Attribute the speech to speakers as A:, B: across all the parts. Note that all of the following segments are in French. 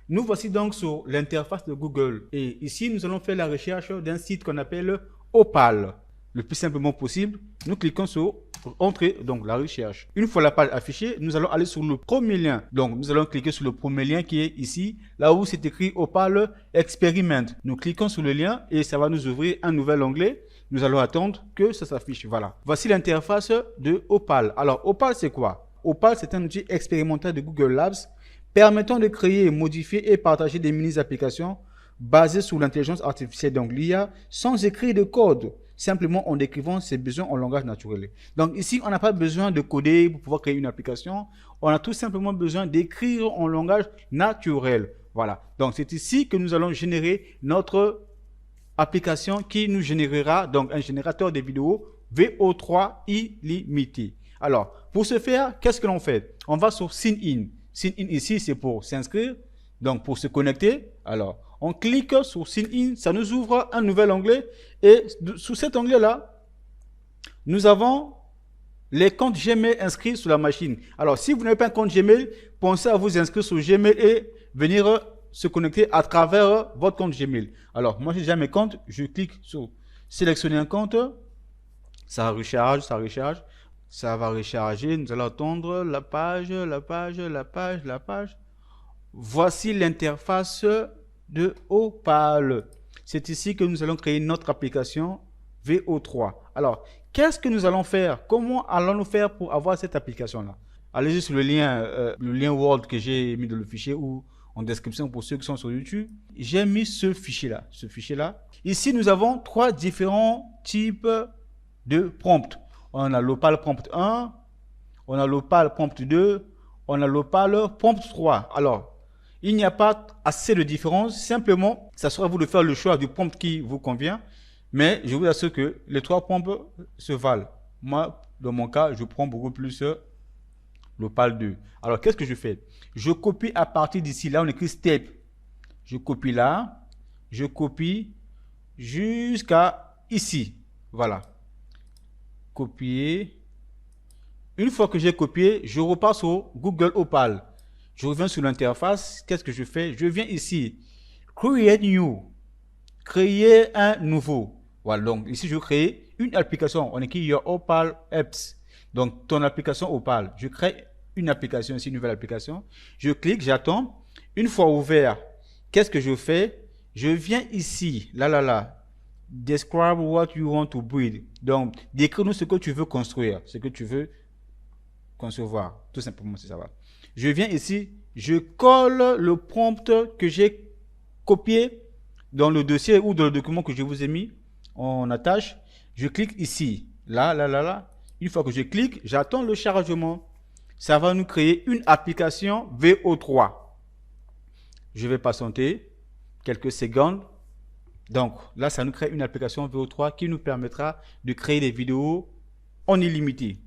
A: Nous voici donc sur l'interface de Google. Et ici, nous allons faire la recherche d'un site qu'on appelle Opal. Le plus simplement possible, nous cliquons sur Entrer, donc la recherche. Une fois la page affichée, nous allons aller sur le premier lien. Donc, nous allons cliquer sur le premier lien qui est ici, là où c'est écrit Opal Experiment. Nous cliquons sur le lien et ça va nous ouvrir un nouvel onglet. Nous allons attendre que ça s'affiche. Voilà. Voici l'interface de Opal. Alors, Opal, c'est quoi? Opal, c'est un outil expérimental de Google Labs permettant de créer, modifier et partager des mini-applications basées sur l'intelligence artificielle, donc l'IA, sans écrire de code, simplement en décrivant ses besoins en langage naturel. Donc ici, on n'a pas besoin de coder pour pouvoir créer une application, on a tout simplement besoin d'écrire en langage naturel. Voilà, donc c'est ici que nous allons générer notre application qui nous générera donc un générateur de vidéos VO3 illimité. Alors, pour ce faire, qu'est-ce que l'on fait? On va sur Sign In. Sign In ici, c'est pour s'inscrire, donc pour se connecter. Alors, on clique sur Sign In, ça nous ouvre un nouvel onglet. Et sous cet onglet-là, nous avons les comptes Gmail inscrits sur la machine. Alors, si vous n'avez pas un compte Gmail, pensez à vous inscrire sur Gmail et venir se connecter à travers votre compte Gmail. Alors, moi, j'ai déjà mes comptes. Je clique sur sélectionner un compte. Ça recharge, ça recharge. Ça va recharger. Nous allons attendre la page, la page, la page, la page. Voici l'interface de Opal. C'est ici que nous allons créer notre application VO3. Alors, qu'est-ce que nous allons faire? Comment allons-nous faire pour avoir cette application-là? Allez-y sur le lien Word que j'ai mis dans le fichier ou en description pour ceux qui sont sur YouTube. J'ai mis ce fichier-là. Ici, nous avons trois différents types de prompts. On a l'Opal Prompt 1, on a l'Opal Prompt 2, on a l'Opal Prompt 3. Alors, il n'y a pas assez de différence. Simplement, ça sera à vous de faire le choix du prompt qui vous convient. Mais je vous assure que les trois prompts se valent. Moi, dans mon cas, je prends beaucoup plus l'Opal 2. Alors, qu'est-ce que je fais? Je copie à partir d'ici. Là, on écrit Step. Je copie là. Je copie jusqu'à ici. Voilà. Copier. Une fois que j'ai copié, je repars sur Google Opal. Je reviens sur l'interface. Qu'est-ce que je fais? Je viens ici. Create New. Créer un nouveau. Voilà. Donc, ici, je crée une application. On écrit Your Opal Apps. Donc, ton application Opal. Je crée une application ici, une nouvelle application. Je clique, j'attends. Une fois ouvert, qu'est-ce que je fais? Je viens ici. Là. Describe what you want to build. Donc, décris-nous ce que tu veux construire. Ce que tu veux concevoir. Tout simplement, c'est ça. Va. Je viens ici, je colle le prompt que j'ai copié dans le dossier ou dans le document que je vous ai mis en attache. Je clique ici, là. Une fois que je clique, j'attends le chargement. Ça va nous créer une application VO3. Je vais patienter quelques secondes. Donc là, ça nous crée une application VO3 qui nous permettra de créer des vidéos en illimité.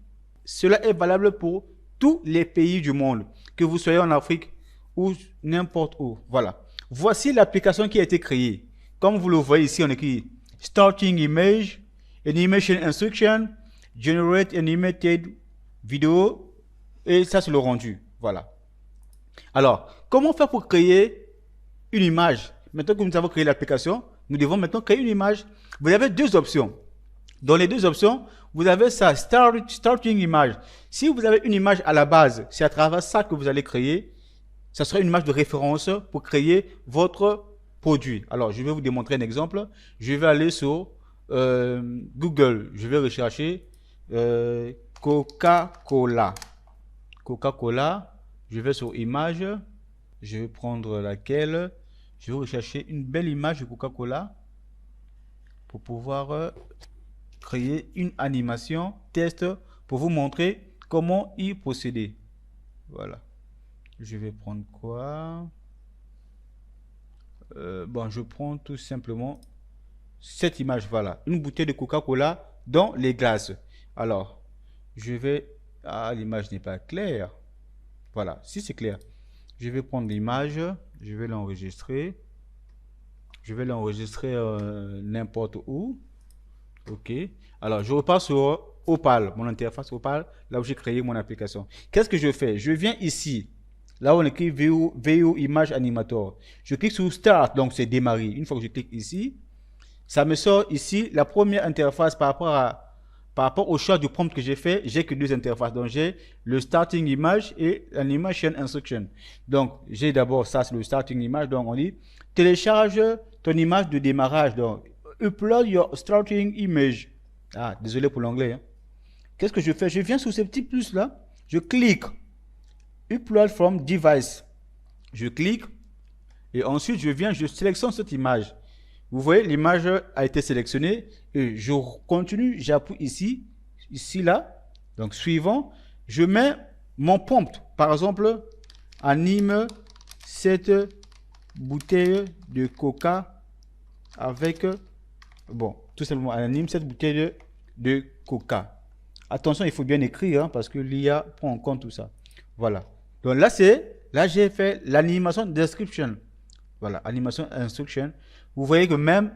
A: Cela est valable pour tous les pays du monde, que vous soyez en Afrique ou n'importe où. Voilà. Voici l'application qui a été créée. Comme vous le voyez ici, on écrit Starting Image, Animation Instruction, Generate Animated Video, et ça c'est le rendu. Voilà. Alors, comment faire pour créer une image? Maintenant que nous avons créé l'application, nous devons maintenant créer une image. Vous avez deux options. Dans les deux options, vous avez ça, Starting Image. Si vous avez une image à la base, c'est à travers ça que vous allez créer. Ça sera une image de référence pour créer votre produit. Alors, je vais vous démontrer un exemple. Je vais aller sur Google. Je vais rechercher Coca-Cola. Coca-Cola. Je vais sur Image. Je vais prendre laquelle. Je vais rechercher une belle image de Coca-Cola pour pouvoir créer une animation test pour vous montrer comment y procéder. Voilà. Je vais prendre quoi? Bon, je prends tout simplement cette image. Voilà. Une bouteille de Coca-Cola dans les glaces. Alors, je vais... Ah, l'image n'est pas claire. Voilà. Si c'est clair, je vais prendre l'image. Je vais l'enregistrer. Je vais l'enregistrer n'importe où. OK. Alors, je repars sur Opal, mon interface Opal, là où j'ai créé mon application. Qu'est-ce que je fais? Je viens ici. Là, on écrit VO Image Animator. Je clique sur Start, donc c'est démarrer. Une fois que je clique ici, ça me sort ici la première interface par rapport au choix du prompt que j'ai fait. J'ai que deux interfaces. Donc, j'ai le Starting Image et l'Animation Instruction. Donc, j'ai d'abord ça, c'est le Starting Image. Donc, on dit télécharge ton image de démarrage. Donc, upload your starting image. Ah, désolé pour l'anglais. Hein. Qu'est-ce que je fais? Je viens sur ce petit plus là. Je clique. Upload from device. Je clique. Et ensuite, je sélectionne cette image. Vous voyez, l'image a été sélectionnée. Et je continue. J'appuie ici. Ici, là. Donc, suivant. Je mets mon prompt. Par exemple, anime cette bouteille de coca avec... Bon, tout simplement, anime cette bouteille de coca. Attention, il faut bien écrire hein, parce que l'IA prend en compte tout ça. Voilà. Donc là, j'ai fait l'animation description. Voilà, animation instruction. Vous voyez que même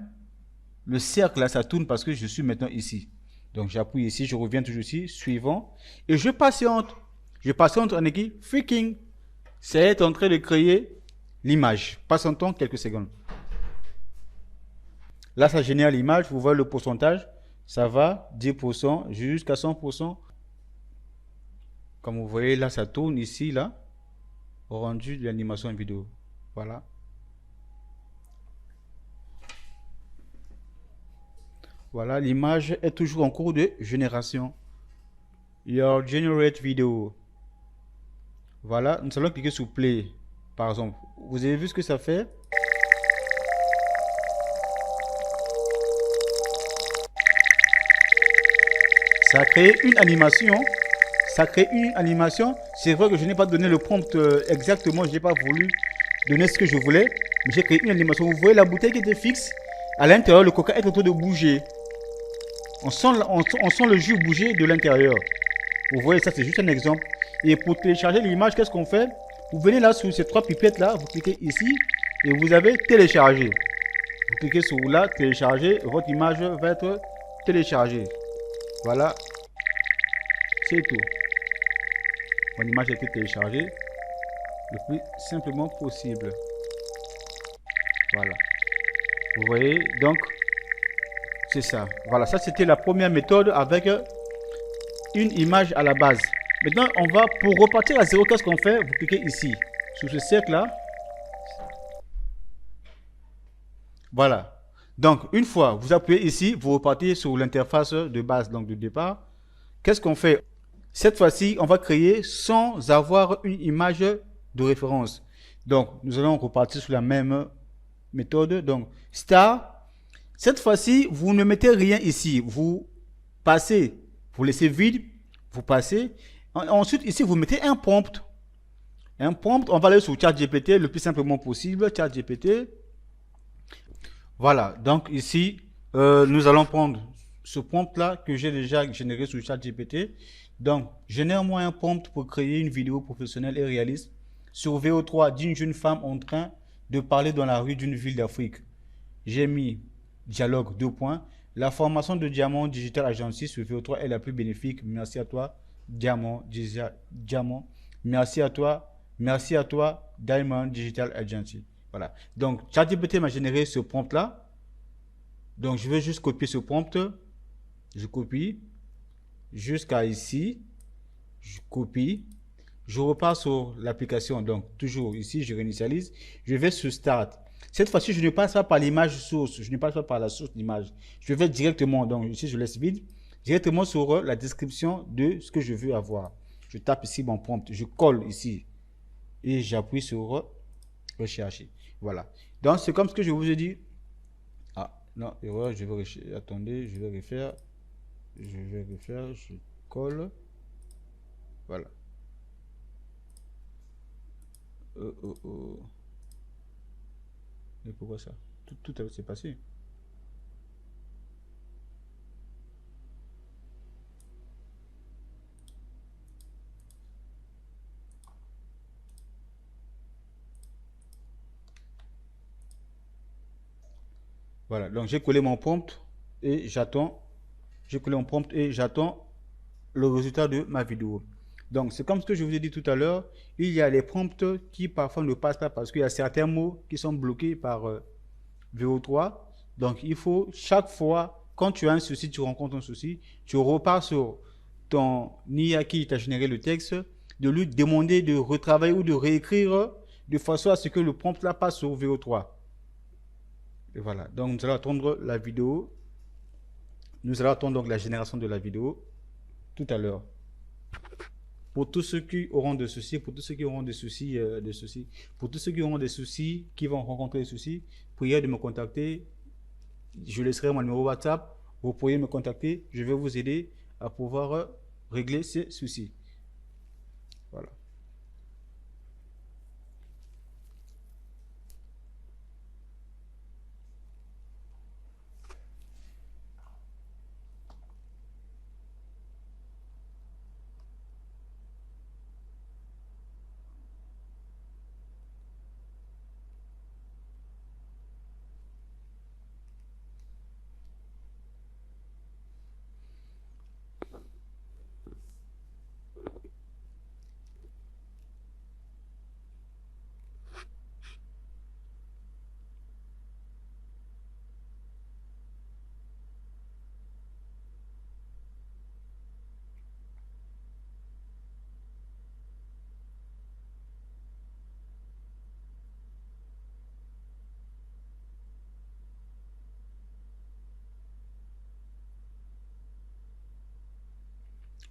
A: le cercle là, ça tourne parce que je suis maintenant ici. Donc j'appuie ici, je reviens toujours ici, suivant. Et je patiente. Je patiente en équipe, freaking. C'est en train de créer l'image. Patientons quelques secondes. Là, ça génère l'image. Vous voyez le pourcentage. Ça va 10% jusqu'à 100%. Comme vous voyez, là, ça tourne ici, là. Au rendu de l'animation vidéo. Voilà. Voilà, l'image est toujours en cours de génération. Your generate video. Voilà, nous allons cliquer sur play. Par exemple, vous avez vu ce que ça fait? Ça crée une animation. Ça crée une animation. C'est vrai que je n'ai pas donné le prompt exactement. Je n'ai pas voulu donner ce que je voulais. Mais j'ai créé une animation. Vous voyez la bouteille qui était fixe. À l'intérieur, le coca est en train de bouger. On sent le jus bouger de l'intérieur. Vous voyez, ça c'est juste un exemple. Et pour télécharger l'image, qu'est-ce qu'on fait? Vous venez là sur ces trois pipettes là, vous cliquez ici et vous avez téléchargé. Vous cliquez sur là, télécharger, votre image va être téléchargée. Voilà, c'est tout. Mon image a été téléchargée le plus simplement possible. Voilà. Vous voyez, donc, c'est ça. Voilà, ça c'était la première méthode avec une image à la base. Maintenant, pour repartir à zéro, qu'est-ce qu'on fait? Vous cliquez ici, sur ce cercle-là. Voilà. Donc, une fois, vous appuyez ici, vous repartez sur l'interface de base, donc de départ. Qu'est-ce qu'on fait? Cette fois-ci, on va créer sans avoir une image de référence. Donc, nous allons repartir sur la même méthode. Donc, star. Cette fois-ci, vous ne mettez rien ici. Vous passez, vous laissez vide, vous passez. Ensuite, ici, vous mettez un prompt. Un prompt, on va aller sur ChatGPT le plus simplement possible. ChatGPT. Voilà, donc ici, nous allons prendre ce prompt-là que j'ai déjà généré sur ChatGPT. Donc, génère-moi un prompt pour créer une vidéo professionnelle et réaliste sur VO3 d'une jeune femme en train de parler dans la rue d'une ville d'Afrique. J'ai mis dialogue 2 points. La formation de Diamant Digital Agency sur VO3 est la plus bénéfique. Merci à toi, Diamant. Merci à toi, Diamond Digital Agency. Voilà. Donc, ChatGPT m'a généré ce prompt-là. Donc, je vais juste copier ce prompt. Je copie jusqu'à ici. Je copie. Je repars sur l'application. Donc, toujours ici, je réinitialise. Je vais sur Start. Cette fois-ci, je ne passe pas par l'image source. Je ne passe pas par la source d'image. Je vais directement, donc ici, je laisse vide, directement sur la description de ce que je veux avoir. Je tape ici mon prompt. Je colle ici. Et j'appuie sur rechercher. Voilà. Donc, c'est comme ce que je vous ai dit. Ah, non, erreur, je vais rechercher. Attendez, je vais refaire. Je colle. Voilà. Mais pourquoi ça? Tout s'est passé. Voilà, donc j'ai collé mon prompt et j'attends. J'ai collé mon prompt et j'attends le résultat de ma vidéo. Donc, c'est comme ce que je vous ai dit tout à l'heure. Il y a les prompts qui parfois ne passent pas parce qu'il y a certains mots qui sont bloqués par VO3. Donc, il faut chaque fois, quand tu as un souci, tu rencontres un souci, tu repars sur ton IA qui t'a généré le texte, de lui demander de retravailler ou de réécrire de façon à ce que le prompt là passe sur VO3. Et voilà. Donc, nous allons attendre la vidéo. Nous allons attendre donc la génération de la vidéo tout à l'heure. Pour tous ceux qui auront des soucis, pour tous ceux qui auront des soucis, pour tous ceux qui auront des soucis, qui vont rencontrer des soucis, priez de me contacter. Je laisserai mon numéro WhatsApp. Vous pourriez me contacter. Je vais vous aider à pouvoir régler ces soucis. Voilà.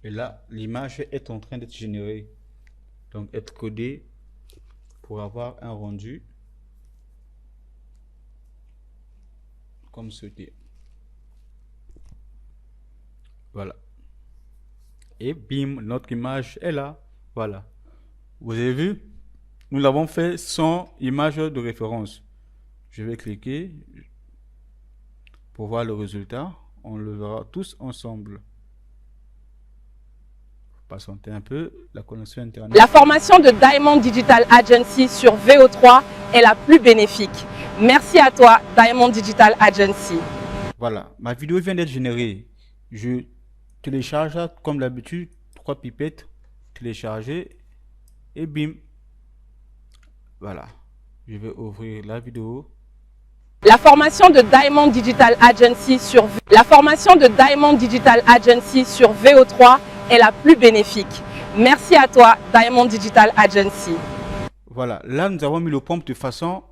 A: Et là, l'image est en train d'être générée. Donc, être codée pour avoir un rendu comme souhaité. Voilà. Et bim, notre image est là. Voilà. Vous avez vu? Nous l'avons fait sans image de référence. Je vais cliquer pour voir le résultat. On le verra tous ensemble. Patientez un peu, la connexion internet.
B: La formation de Diamond Digital Agency sur VO3 est la plus bénéfique. Merci à toi, Diamond Digital Agency.
A: Voilà, ma vidéo vient d'être générée. Je télécharge comme d'habitude 3 pipettes, télécharger et bim. Voilà, je vais ouvrir la vidéo.
B: La formation de Diamond Digital Agency sur VO3 est la plus bénéfique. Merci à toi, Diamond Digital Agency.
A: Voilà, là nous avons mis le prompt de façon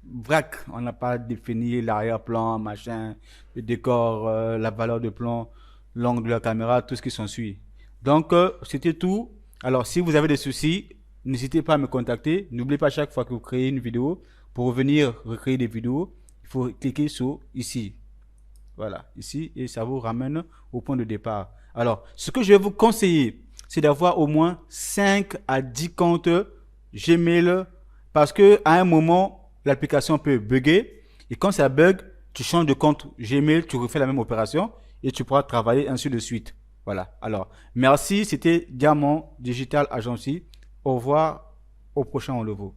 A: vrac. On n'a pas défini l'arrière-plan, machin, le décor, la valeur de plan, l'angle de la caméra, tout ce qui s'ensuit. Donc, c'était tout. Alors, si vous avez des soucis, n'hésitez pas à me contacter. N'oubliez pas, chaque fois que vous créez une vidéo, pour venir recréer des vidéos, il faut cliquer sur ici. Voilà, ici, et ça vous ramène au point de départ. Alors, ce que je vais vous conseiller, c'est d'avoir au moins 5 à 10 comptes Gmail, parce que à un moment, l'application peut bugger, et quand ça bug, tu changes de compte Gmail, tu refais la même opération, et tu pourras travailler ainsi de suite. Voilà, alors, merci, c'était Diamond Digital Agency. Au revoir, au prochain rendez-vous.